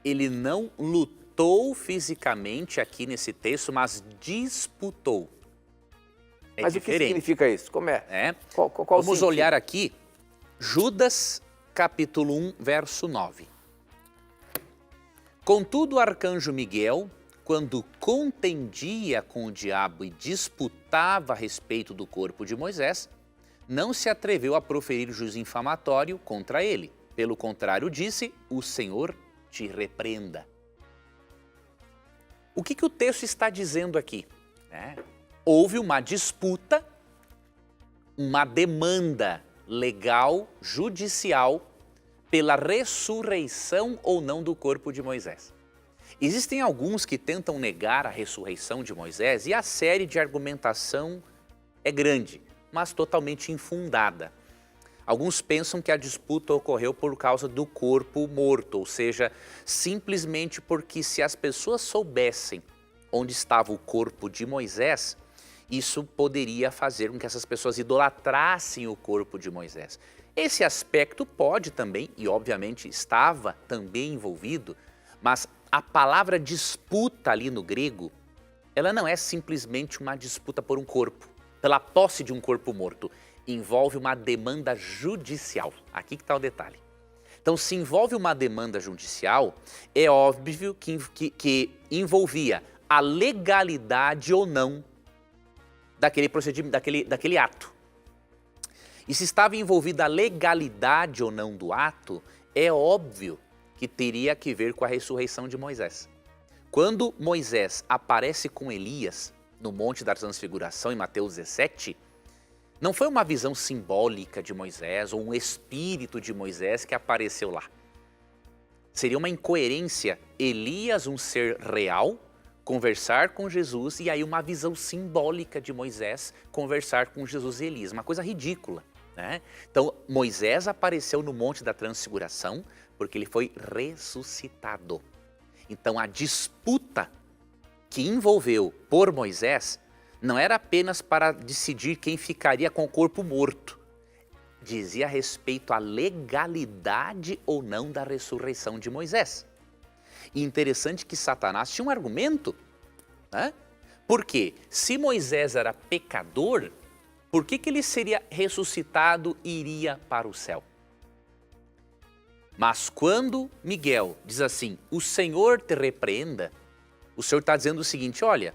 ele não lutou fisicamente aqui nesse texto, mas disputou. Mas diferente. O que significa isso? Como é? Qual Vamos olhar aqui, Judas capítulo 1, verso 9. Contudo, o arcanjo Miguel, quando contendia com o diabo e disputava a respeito do corpo de Moisés, não se atreveu a proferir juízo infamatório contra ele. Pelo contrário, disse, o Senhor te repreenda. O que o texto está dizendo aqui? Houve uma disputa, uma demanda legal, judicial, pela ressurreição ou não do corpo de Moisés. Existem alguns que tentam negar a ressurreição de Moisés e a série de argumentação é grande, mas totalmente infundada. Alguns pensam que a disputa ocorreu por causa do corpo morto, ou seja, simplesmente porque se as pessoas soubessem onde estava o corpo de Moisés, isso poderia fazer com que essas pessoas idolatrassem o corpo de Moisés. Esse aspecto pode também, e obviamente estava também envolvido, mas a palavra disputa ali no grego, ela não é simplesmente uma disputa por um corpo, pela posse de um corpo morto. Envolve uma demanda judicial. Aqui que está o detalhe. Então, se envolve uma demanda judicial, é óbvio que envolvia a legalidade ou não daquele procedimento, daquele ato. E se estava envolvida a legalidade ou não do ato, é óbvio que teria que ver com a ressurreição de Moisés. Quando Moisés aparece com Elias no Monte da Transfiguração, em Mateus 17, não foi uma visão simbólica de Moisés ou um espírito de Moisés que apareceu lá. Seria uma incoerência Elias, um ser real, conversar com Jesus e aí uma visão simbólica de Moisés conversar com Jesus e Elias. Uma coisa ridícula. né? Então, Moisés apareceu no Monte da Transfiguração porque ele foi ressuscitado. Então, a disputa que envolveu por Moisés não era apenas para decidir quem ficaria com o corpo morto. Dizia respeito à legalidade ou não da ressurreição de Moisés. E interessante que Satanás tinha um argumento, né? Porque se Moisés era pecador, por que ele seria ressuscitado e iria para o céu? Mas quando Miguel diz assim, o Senhor te repreenda, o Senhor está dizendo o seguinte, olha,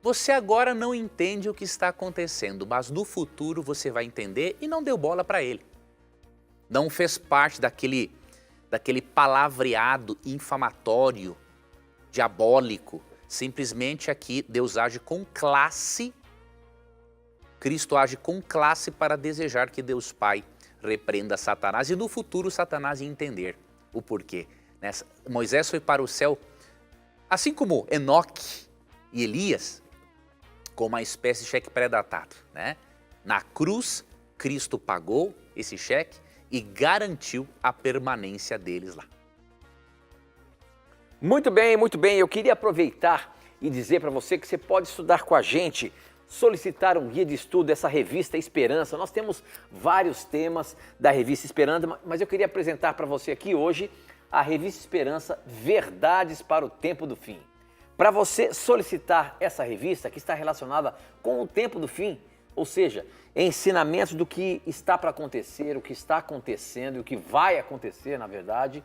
você agora não entende o que está acontecendo, mas no futuro você vai entender e não deu bola para ele. Não fez parte daquele palavreado infamatório, diabólico. Simplesmente aqui Deus age com classe, Cristo age com classe para desejar que Deus Pai repreenda Satanás e no futuro Satanás ia entender o porquê. Moisés foi para o céu, assim como Enoque e Elias, com uma espécie de cheque pré-datado, né? Na cruz, Cristo pagou esse cheque e garantiu a permanência deles lá. Muito bem, muito bem. Eu queria aproveitar e dizer para você que você pode estudar com a gente, solicitar um guia de estudo dessa revista Esperança. Nós temos vários temas da revista Esperança, mas eu queria apresentar para você aqui hoje a revista Esperança Verdades para o Tempo do Fim. Para você solicitar essa revista que está relacionada com o tempo do fim, ou seja, ensinamentos do que está para acontecer, o que está acontecendo e o que vai acontecer, na verdade,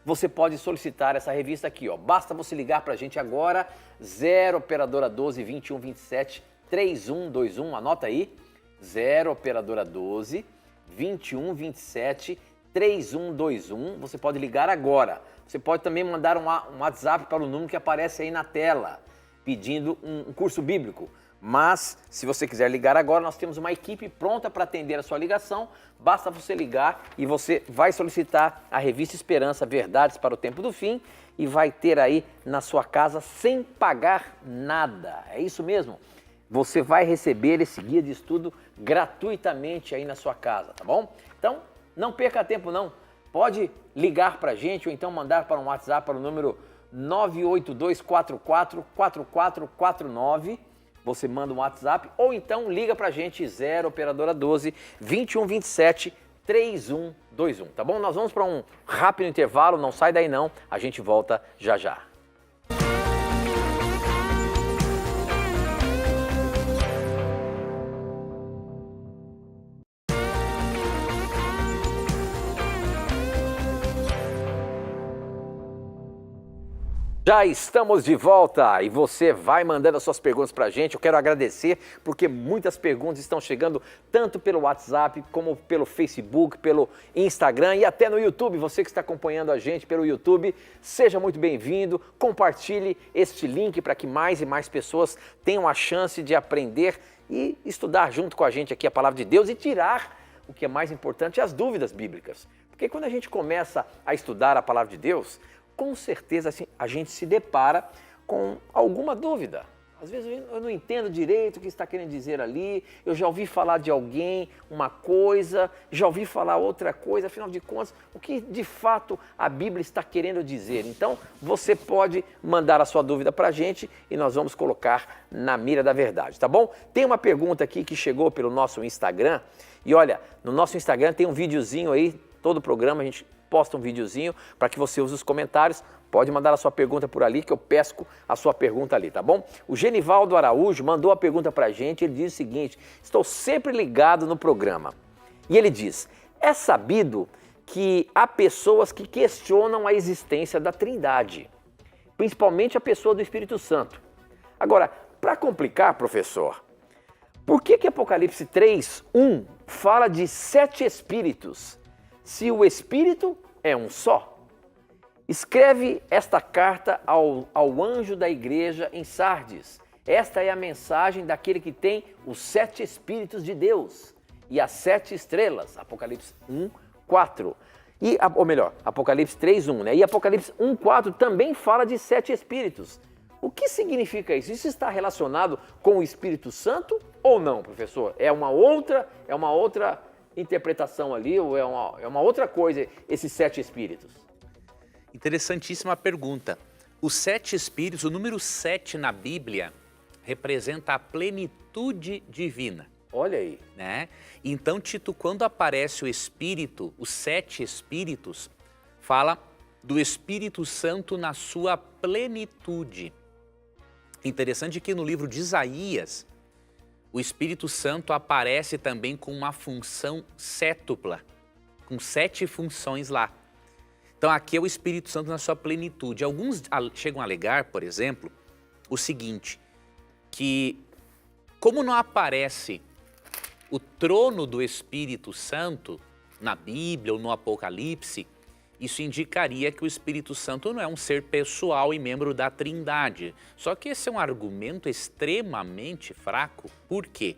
você pode solicitar essa revista aqui, ó. Basta você ligar para a gente agora, 0 operadora 12 21 27 3121, anota aí, 0 operadora 12 21 27 3121, você pode ligar agora. Você pode também mandar um WhatsApp para o número que aparece aí na tela, pedindo um curso bíblico. Mas, se você quiser ligar agora, nós temos uma equipe pronta para atender a sua ligação. Basta você ligar e você vai solicitar a revista Esperança Verdades para o Tempo do Fim e vai ter aí na sua casa sem pagar nada. É isso mesmo. Você vai receber esse guia de estudo gratuitamente aí na sua casa, tá bom? Então, não perca tempo não. Pode ligar para a gente ou então mandar para um WhatsApp para o número 982444449. Você manda um WhatsApp ou então liga para a gente 0 operadora 12 21 27 3121, tá bom? Nós vamos para um rápido intervalo, não sai daí não, a gente volta já já. Já estamos de volta e você vai mandando as suas perguntas para a gente. Eu quero agradecer porque muitas perguntas estão chegando tanto pelo WhatsApp como pelo Facebook, pelo Instagram e até no YouTube. Você que está acompanhando a gente pelo YouTube, seja muito bem-vindo. Compartilhe este link para que mais e mais pessoas tenham a chance de aprender e estudar junto com a gente aqui a Palavra de Deus e tirar o que é mais importante, as dúvidas bíblicas. Porque quando a gente começa a estudar a Palavra de Deus, com certeza assim, a gente se depara com alguma dúvida. Às vezes eu não entendo direito o que está querendo dizer ali, eu já ouvi falar de alguém uma coisa, já ouvi falar outra coisa, afinal de contas, o que de fato a Bíblia está querendo dizer? Então, você pode mandar a sua dúvida para a gente e nós vamos colocar na mira da verdade, tá bom? Tem uma pergunta aqui que chegou pelo nosso Instagram e olha, no nosso Instagram tem um videozinho aí, todo o programa a gente posta um videozinho para que você use os comentários. Pode mandar a sua pergunta por ali que eu pesco a sua pergunta ali, tá bom? O Genivaldo Araújo mandou a pergunta para a gente, ele diz o seguinte, estou sempre ligado no programa. E ele diz, é sabido que há pessoas que questionam a existência da Trindade, principalmente a pessoa do Espírito Santo. Agora, para complicar, professor, por que Apocalipse 3:1 fala de 7 espíritos, se o Espírito é um só? Escreve esta carta ao anjo da igreja em Sardes. Esta é a mensagem daquele que tem os 7 Espíritos de Deus e as 7 estrelas. Apocalipse 1:4. Ou melhor, Apocalipse 3:1, né? E Apocalipse 1:4 também fala de 7 Espíritos. O que significa isso? Isso está relacionado com o Espírito Santo ou não, professor? É uma outra interpretação ali, ou é uma outra coisa, esses 7 espíritos? Interessantíssima pergunta. Os 7 espíritos, o número 7 na Bíblia, representa a plenitude divina. Olha aí. Né? Então, Tito, quando aparece o Espírito, os 7 espíritos, fala do Espírito Santo na sua plenitude. Interessante que no livro de Isaías, o Espírito Santo aparece também com uma função sétupla, com 7 funções lá. Então aqui é o Espírito Santo na sua plenitude. Alguns chegam a alegar, por exemplo, o seguinte, que como não aparece o trono do Espírito Santo na Bíblia ou no Apocalipse, isso indicaria que o Espírito Santo não é um ser pessoal e membro da Trindade. Só que esse é um argumento extremamente fraco. Por quê?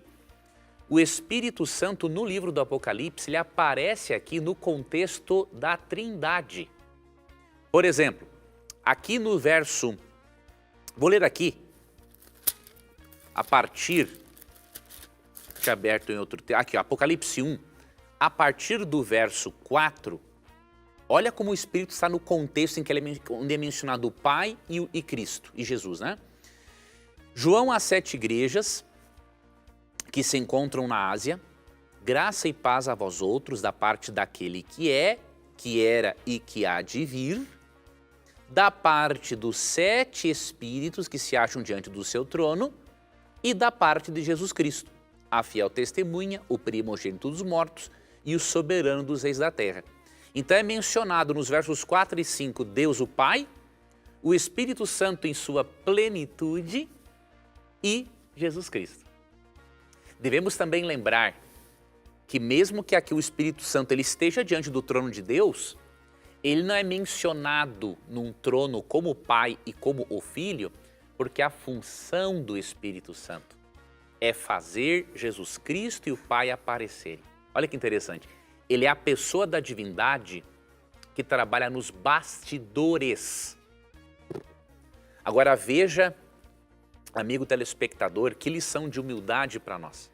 O Espírito Santo no livro do Apocalipse, ele aparece aqui no contexto da Trindade. Por exemplo, aqui no verso, vou ler aqui, a partir, deixa aberto em outro texto, aqui, Apocalipse 1, a partir do verso 4, olha como o Espírito está no contexto em que onde é mencionado o Pai e Cristo, e Jesus, né? João às 7 igrejas que se encontram na Ásia, graça e paz a vós outros da parte daquele que é, que era e que há de vir, da parte dos 7 espíritos que se acham diante do seu trono e da parte de Jesus Cristo, a fiel testemunha, o primogênito dos mortos e o soberano dos reis da terra. Então é mencionado nos versos 4 e 5 Deus o Pai, o Espírito Santo em sua plenitude e Jesus Cristo. Devemos também lembrar que mesmo que aqui o Espírito Santo ele esteja diante do trono de Deus, ele não é mencionado num trono como o Pai e como o Filho, porque a função do Espírito Santo é fazer Jesus Cristo e o Pai aparecerem. Olha que interessante. Ele é a pessoa da divindade que trabalha nos bastidores. Agora veja, amigo telespectador, que lição de humildade para nós.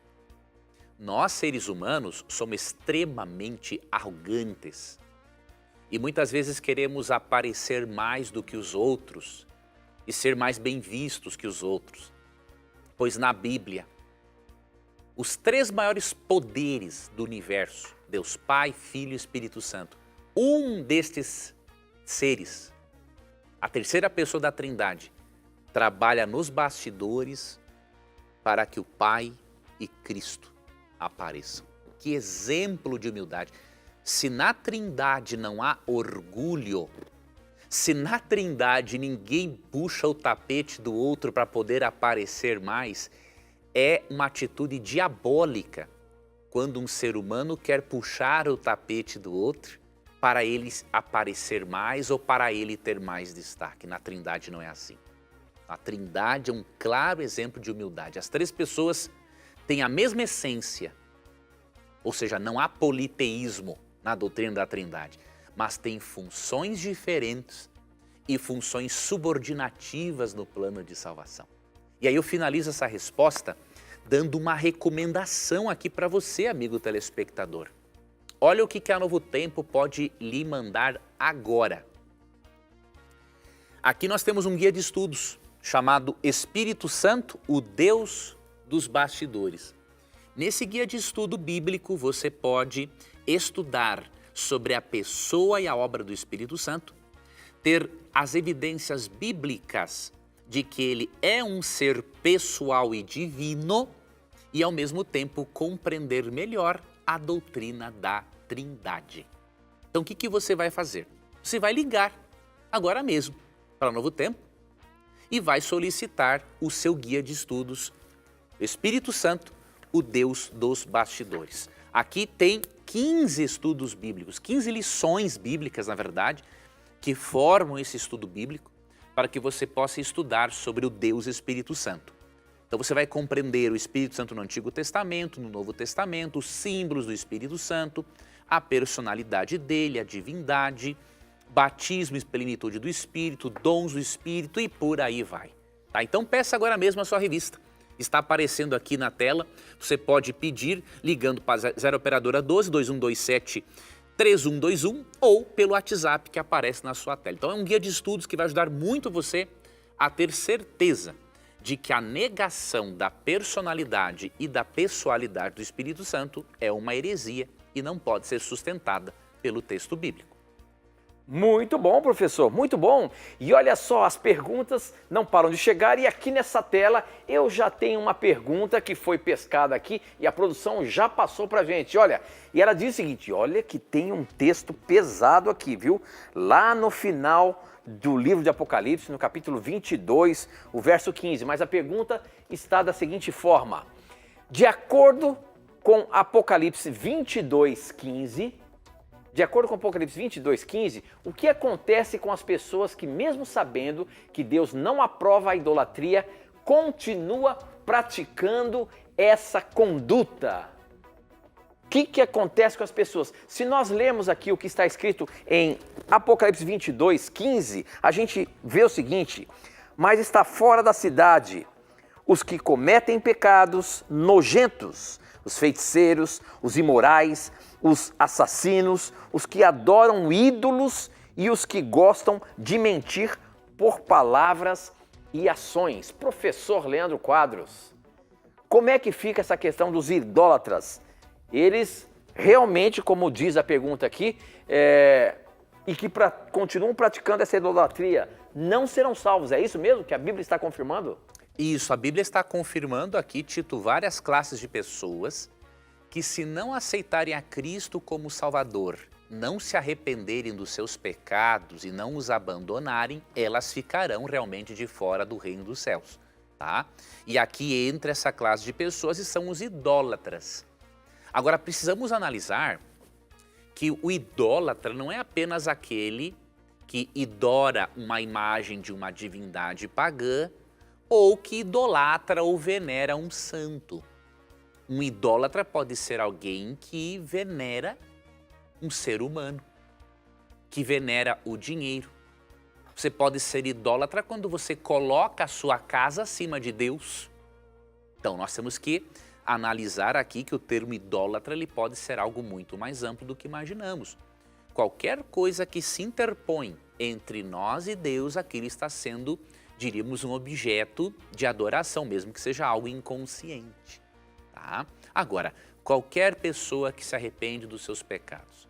Nós, seres humanos, somos extremamente arrogantes e muitas vezes queremos aparecer mais do que os outros e ser mais bem vistos que os outros. Pois na Bíblia, os 3 maiores poderes do universo, Deus Pai, Filho e Espírito Santo, um destes seres, a terceira pessoa da Trindade, trabalha nos bastidores para que o Pai e Cristo apareçam. Que exemplo de humildade! Se na Trindade não há orgulho, se na Trindade ninguém puxa o tapete do outro para poder aparecer mais, é uma atitude diabólica quando um ser humano quer puxar o tapete do outro para ele aparecer mais ou para ele ter mais destaque. Na Trindade não é assim. A Trindade é um claro exemplo de humildade. As 3 pessoas têm a mesma essência, ou seja, não há politeísmo na doutrina da Trindade, mas tem funções diferentes e funções subordinativas no plano de salvação. E aí eu finalizo essa resposta dando uma recomendação aqui para você, amigo telespectador. Olha o que a Novo Tempo pode lhe mandar agora. Aqui nós temos um guia de estudos chamado Espírito Santo, o Deus dos bastidores. Nesse guia de estudo bíblico você pode estudar sobre a pessoa e a obra do Espírito Santo, ter as evidências bíblicas de que ele é um ser pessoal e divino e, ao mesmo tempo, compreender melhor a doutrina da Trindade. Então, o que você vai fazer? Você vai ligar agora mesmo para o Novo Tempo e vai solicitar o seu guia de estudos, Espírito Santo, o Deus dos bastidores. Aqui tem 15 estudos bíblicos, 15 lições bíblicas, na verdade, que formam esse estudo bíblico para que você possa estudar sobre o Deus Espírito Santo. Então você vai compreender o Espírito Santo no Antigo Testamento, no Novo Testamento, os símbolos do Espírito Santo, a personalidade dele, a divindade, batismo e plenitude do Espírito, dons do Espírito e por aí vai. Tá? Então peça agora mesmo a sua revista, Está aparecendo aqui na tela, você pode pedir ligando para 0 operadora 12 2127 3121 ou pelo WhatsApp que aparece na sua tela. Então é um guia de estudos que vai ajudar muito você a ter certeza de que a negação da personalidade e da pessoalidade do Espírito Santo é uma heresia e não pode ser sustentada pelo texto bíblico. Muito bom, professor, muito bom. E olha só, as perguntas não param de chegar e aqui nessa tela eu já tenho uma pergunta que foi pescada aqui e a produção já passou pra gente. Olha, e ela diz o seguinte, olha que tem um texto pesado aqui, viu? Lá no final do livro de Apocalipse, no capítulo 22, o verso 15. Mas a pergunta está da seguinte forma, de acordo com Apocalipse 22, 15... De acordo com Apocalipse 22, 15, o que acontece com as pessoas que, mesmo sabendo que Deus não aprova a idolatria, continua praticando essa conduta? O que acontece com as pessoas? Se nós lermos aqui o que está escrito em Apocalipse 22, 15, a gente vê o seguinte, mas está fora da cidade os que cometem pecados nojentos, os feiticeiros, os imorais, os assassinos, os que adoram ídolos e os que gostam de mentir por palavras e ações. Professor Leandro Quadros, como é que fica essa questão dos idólatras? Eles realmente, como diz a pergunta aqui, e que continuam praticando essa idolatria, não serão salvos. É isso mesmo que a Bíblia está confirmando? Isso, a Bíblia está confirmando aqui, Tito, várias classes de pessoas que, se não aceitarem a Cristo como Salvador, não se arrependerem dos seus pecados e não os abandonarem, elas ficarão realmente de fora do reino dos céus, tá? E aqui entra essa classe de pessoas e são os idólatras. Agora, precisamos analisar que o idólatra não é apenas aquele que idora uma imagem de uma divindade pagã ou que idolatra ou venera um santo. Um idólatra pode ser alguém que venera um ser humano, que venera o dinheiro. Você pode ser idólatra quando você coloca a sua casa acima de Deus. Então, nós temos que analisar aqui que o termo idólatra ele pode ser algo muito mais amplo do que imaginamos. Qualquer coisa que se interpõe entre nós e Deus, aquilo está sendo, diríamos, um objeto de adoração, mesmo que seja algo inconsciente. Tá? Agora, qualquer pessoa que se arrepende dos seus pecados,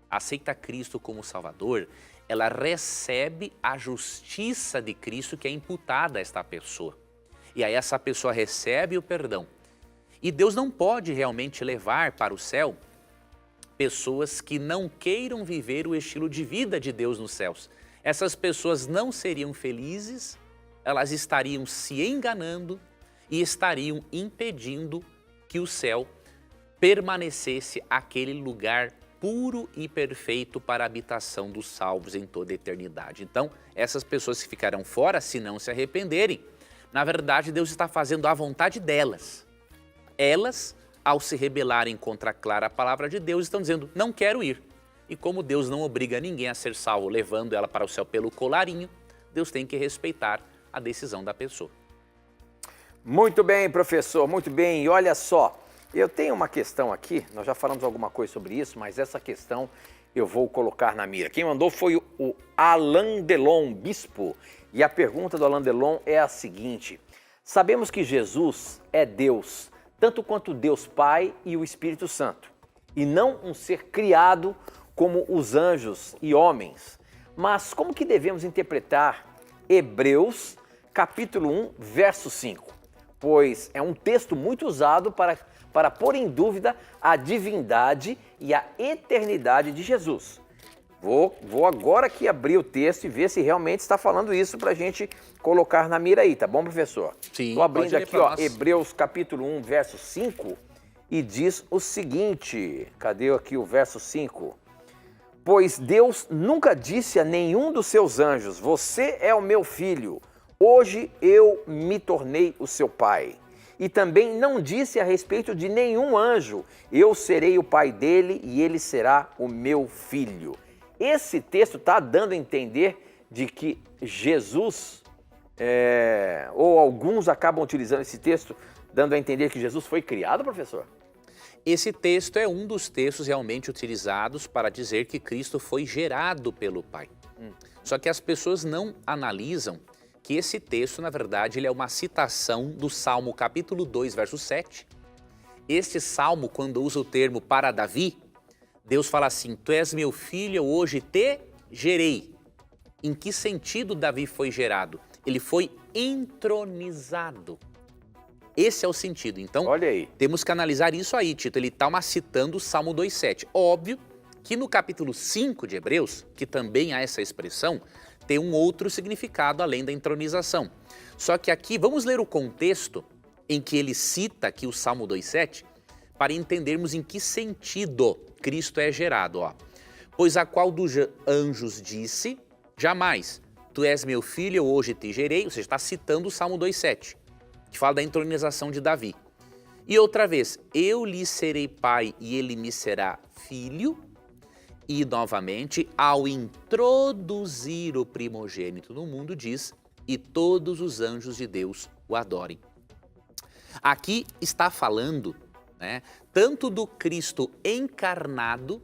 aceita Cristo como Salvador, ela recebe a justiça de Cristo que é imputada a esta pessoa. E aí essa pessoa recebe o perdão. E Deus não pode realmente levar para o céu pessoas que não queiram viver o estilo de vida de Deus nos céus. Essas pessoas não seriam felizes, elas estariam se enganando e estariam impedindo que o céu permanecesse aquele lugar puro e perfeito para a habitação dos salvos em toda a eternidade. Então, essas pessoas que ficarão fora, se não se arrependerem, na verdade, Deus está fazendo a vontade delas. Elas, ao se rebelarem contra a clara palavra de Deus, estão dizendo, não quero ir. E como Deus não obriga ninguém a ser salvo, levando ela para o céu pelo colarinho, Deus tem que respeitar a decisão da pessoa. Muito bem, professor, muito bem. E olha só, eu tenho uma questão aqui, nós já falamos alguma coisa sobre isso, mas essa questão eu vou colocar na mira. Quem mandou foi o Alain Delon, bispo. E a pergunta do Alain Delon é a seguinte, sabemos que Jesus é Deus, tanto quanto Deus Pai e o Espírito Santo, e não um ser criado como os anjos e homens. Mas como que devemos interpretar Hebreus, capítulo 1, verso 5? Pois é um texto muito usado para pôr em dúvida a divindade e a eternidade de Jesus. Vou agora aqui abrir o texto e ver se realmente está falando isso para a gente colocar na mira aí, tá bom, professor? Sim, estou abrindo aqui, ó, nós. Hebreus capítulo 1, verso 5, e diz o seguinte, cadê aqui o verso 5? Pois Deus nunca disse a nenhum dos seus anjos, você é o meu filho, hoje eu me tornei o seu pai. E também não disse a respeito de nenhum anjo, eu serei o pai dele e ele será o meu filho. Esse texto está dando a entender de que Jesus ou alguns acabam utilizando esse texto, dando a entender que Jesus foi criado, professor? Esse texto é um dos textos realmente utilizados para dizer que Cristo foi gerado pelo Pai. Só que as pessoas não analisam que esse texto, na verdade, ele é uma citação do Salmo capítulo 2, verso 7. Este salmo, quando usa o termo para Davi, Deus fala assim: tu és meu filho, eu hoje te gerei. Em que sentido Davi foi gerado? Ele foi entronizado. Esse é o sentido. Então, olha aí, temos que analisar isso aí, Tito. Ele está citando o Salmo 2,7. Óbvio que no capítulo 5 de Hebreus, que também há essa expressão, tem um outro significado além da entronização. Só que aqui, vamos ler o contexto em que ele cita aqui o Salmo 2,7, para entendermos em que sentido Cristo é gerado. Pois a qual dos anjos disse, jamais, tu és meu filho, eu hoje te gerei, ou seja, está citando o Salmo 2,7, que fala da entronização de Davi. E outra vez, eu lhe serei pai e ele me será filho. E novamente, ao introduzir o primogênito no mundo, diz, e todos os anjos de Deus o adorem. Aqui está falando, tanto do Cristo encarnado,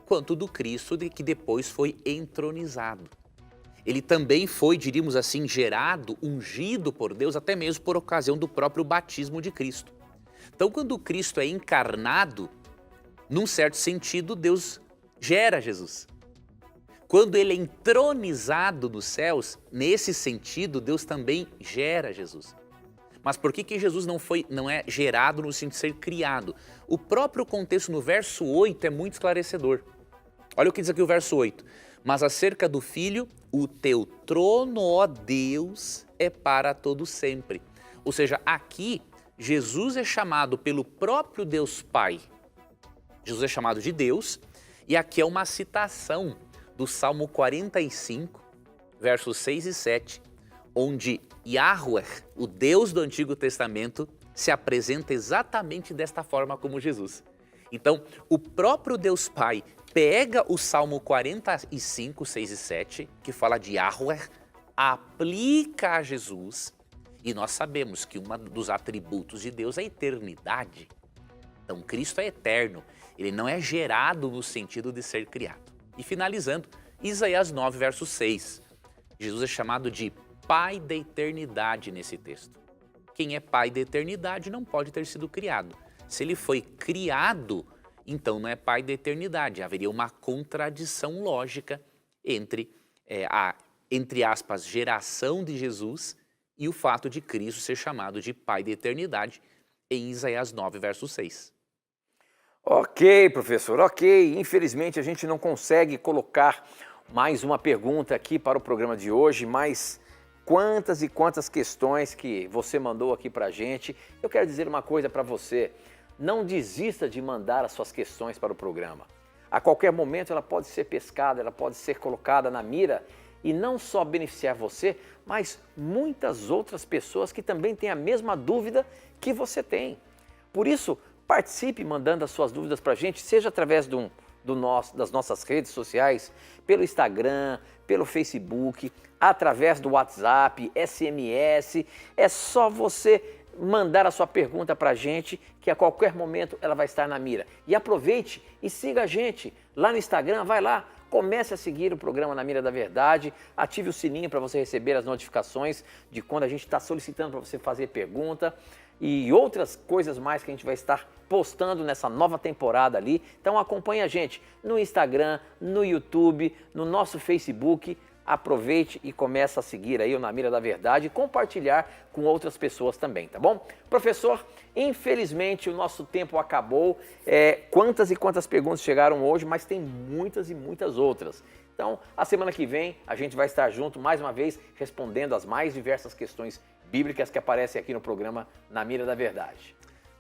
quanto do Cristo que depois foi entronizado. Ele também foi, diríamos assim, gerado, ungido por Deus, até mesmo por ocasião do próprio batismo de Cristo. Então, quando Cristo é encarnado, num certo sentido, Deus gera Jesus. Quando ele é entronizado nos céus, nesse sentido, Deus também gera Jesus. Mas por que Jesus não é gerado no sentido de ser criado? O próprio contexto no verso 8 é muito esclarecedor. Olha o que diz aqui o verso 8. Mas acerca do Filho, o teu trono, ó Deus, é para todo sempre. Ou seja, aqui Jesus é chamado pelo próprio Deus Pai. Jesus é chamado de Deus, e aqui é uma citação do Salmo 45, versos 6 e 7, onde Yahweh, o Deus do Antigo Testamento, se apresenta exatamente desta forma como Jesus. Então, o próprio Deus Pai pega o Salmo 45, 6 e 7, que fala de Yahweh, aplica a Jesus, e nós sabemos que um dos atributos de Deus é a eternidade. Então, Cristo é eterno, ele não é gerado no sentido de ser criado. E finalizando, Isaías 9, verso 6, Jesus é chamado de Pai da eternidade nesse texto. Quem é pai da eternidade não pode ter sido criado. Se ele foi criado, então não é pai da eternidade. Haveria uma contradição lógica entre entre aspas, geração de Jesus e o fato de Cristo ser chamado de pai da eternidade em Isaías 9, verso 6. Ok, professor, ok. Infelizmente a gente não consegue colocar mais uma pergunta aqui para o programa de hoje, mas quantas e quantas questões que você mandou aqui para a gente. Eu quero dizer uma coisa para você, não desista de mandar as suas questões para o programa. A qualquer momento ela pode ser pescada, ela pode ser colocada na mira e não só beneficiar você, mas muitas outras pessoas que também têm a mesma dúvida que você tem. Por isso, participe mandando as suas dúvidas para a gente, seja através das nossas redes sociais, pelo Instagram, pelo Facebook, através do WhatsApp, SMS. É só você mandar a sua pergunta para a gente, que a qualquer momento ela vai estar na mira. E aproveite e siga a gente lá no Instagram, vai lá, comece a seguir o programa Na Mira da Verdade, ative o sininho para você receber as notificações de quando a gente está solicitando para você fazer pergunta e outras coisas mais que a gente vai estar postando nessa nova temporada ali. Então acompanhe a gente no Instagram, no YouTube, no nosso Facebook. Aproveite e comece a seguir aí o Na Mira da Verdade e compartilhar com outras pessoas também, tá bom? Professor, infelizmente o nosso tempo acabou. Quantas e quantas perguntas chegaram hoje, mas tem muitas e muitas outras. Então, a semana que vem a gente vai estar junto mais uma vez respondendo as mais diversas questões bíblicas que aparecem aqui no programa Na Mira da Verdade.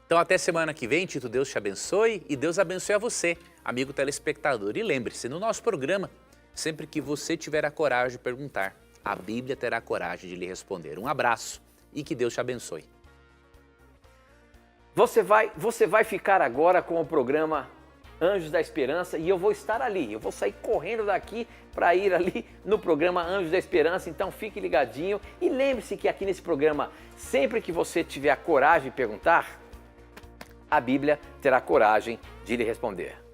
Então até semana que vem, Tito, Deus te abençoe e Deus abençoe a você, amigo telespectador. E lembre-se, no nosso programa, sempre que você tiver a coragem de perguntar, a Bíblia terá a coragem de lhe responder. Um abraço e que Deus te abençoe. Você vai ficar agora com o programa Anjos da Esperança, e eu vou estar ali. Eu vou sair correndo daqui para ir ali no programa Anjos da Esperança, então fique ligadinho. E lembre-se que aqui nesse programa, sempre que você tiver a coragem de perguntar, a Bíblia terá coragem de lhe responder.